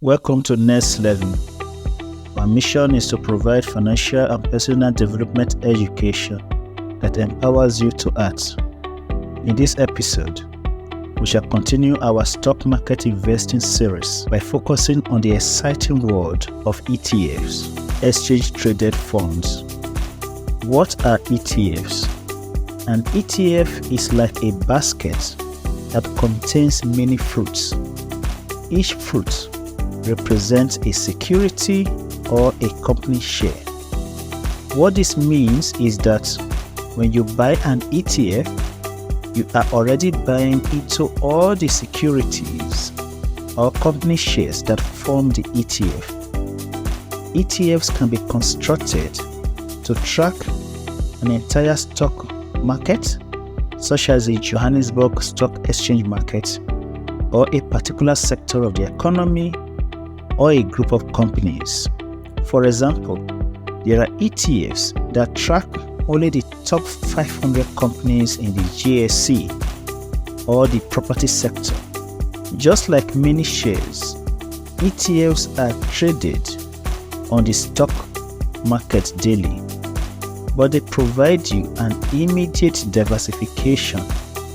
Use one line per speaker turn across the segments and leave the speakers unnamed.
Welcome to Next Level. Our mission is to provide financial and personal development education that empowers you to act. In this episode, we shall continue our stock market investing series by focusing on the exciting world of ETFs, exchange traded funds. What are ETFs? An ETF is like a basket that contains many fruits. Each fruit represents a security or a company share. What this means is that when you buy an ETF, you are already buying into all the securities or company shares that form the ETF. ETFs can be constructed to track an entire stock market, such as the Johannesburg Stock Exchange market, or a particular sector of the economy, or a group of companies. For example, there are ETFs that track only the top 500 companies in the JSE or the property sector. Just like many shares, ETFs are traded on the stock market daily, but they provide you an immediate diversification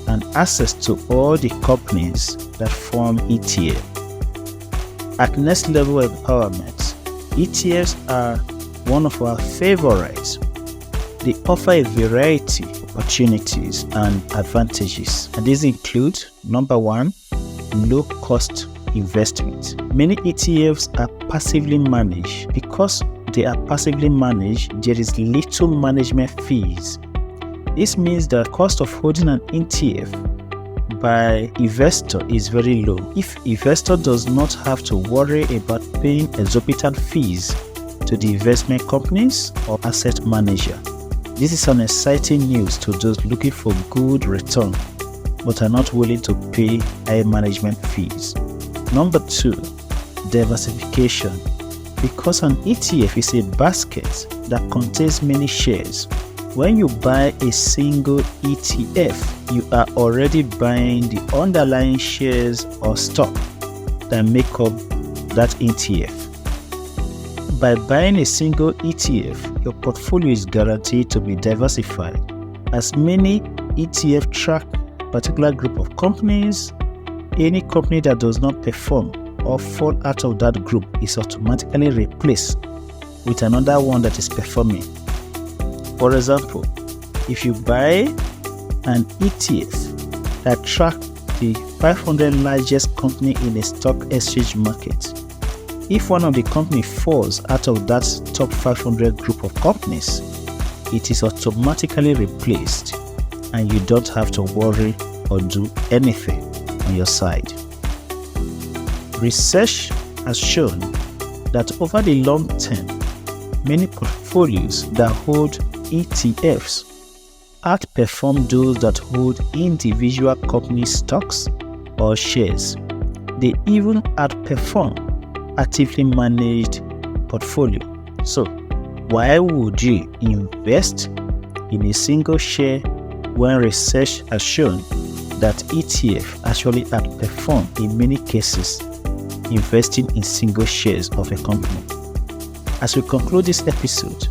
and access to all the companies that form ETF. At Next Level Empowerment, ETFs are one of our favorites. They offer a variety of opportunities and advantages, and these include: number one, low cost investment. Many ETFs are passively managed. Because they are passively managed, there is little management fees. This means the cost of holding an ETF by investor is very low. If investor does not have to worry about paying exorbitant fees to the investment companies or asset manager. This is an exciting news to those looking for good return but are not willing to pay high management fees. Number two, diversification. Because an ETF is a basket that contains many shares, when you buy a single ETF, you are already buying the underlying shares or stock that make up that ETF. By buying a single ETF, your portfolio is guaranteed to be diversified, as many ETF track a particular group of companies. Any company that does not perform or fall out of that group is automatically replaced with another one that is performing. For example, if you buy an ETF that tracks the 500 largest company in a stock exchange market, if one of the company falls out of that top 500 group of companies, it is automatically replaced and you don't have to worry or do anything on your side. Research has shown that over the long term, many portfolios that hold ETFs outperform those that hold individual company stocks or shares. They even outperform actively managed portfolio. So, why would you invest in a single share when research has shown that ETF actually outperform in many cases investing in single shares of a company? As we conclude this episode,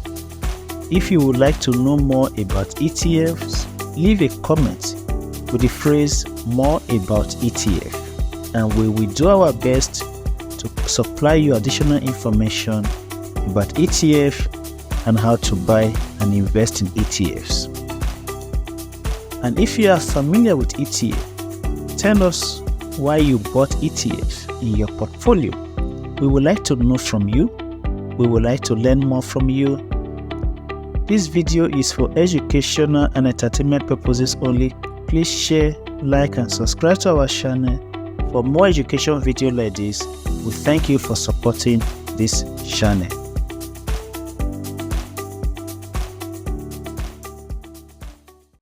if you would like to know more about ETFs, leave a comment with the phrase "more about ETF," and we will do our best to supply you additional information about ETF and how to buy and invest in ETFs. And if you are familiar with ETF, tell us why you bought ETFs in your portfolio. We would like to know from you. We would like to learn more from you. This video is for educational and entertainment purposes only. Please share, like, and subscribe to our channel for more education videos like this. We thank you for supporting this channel.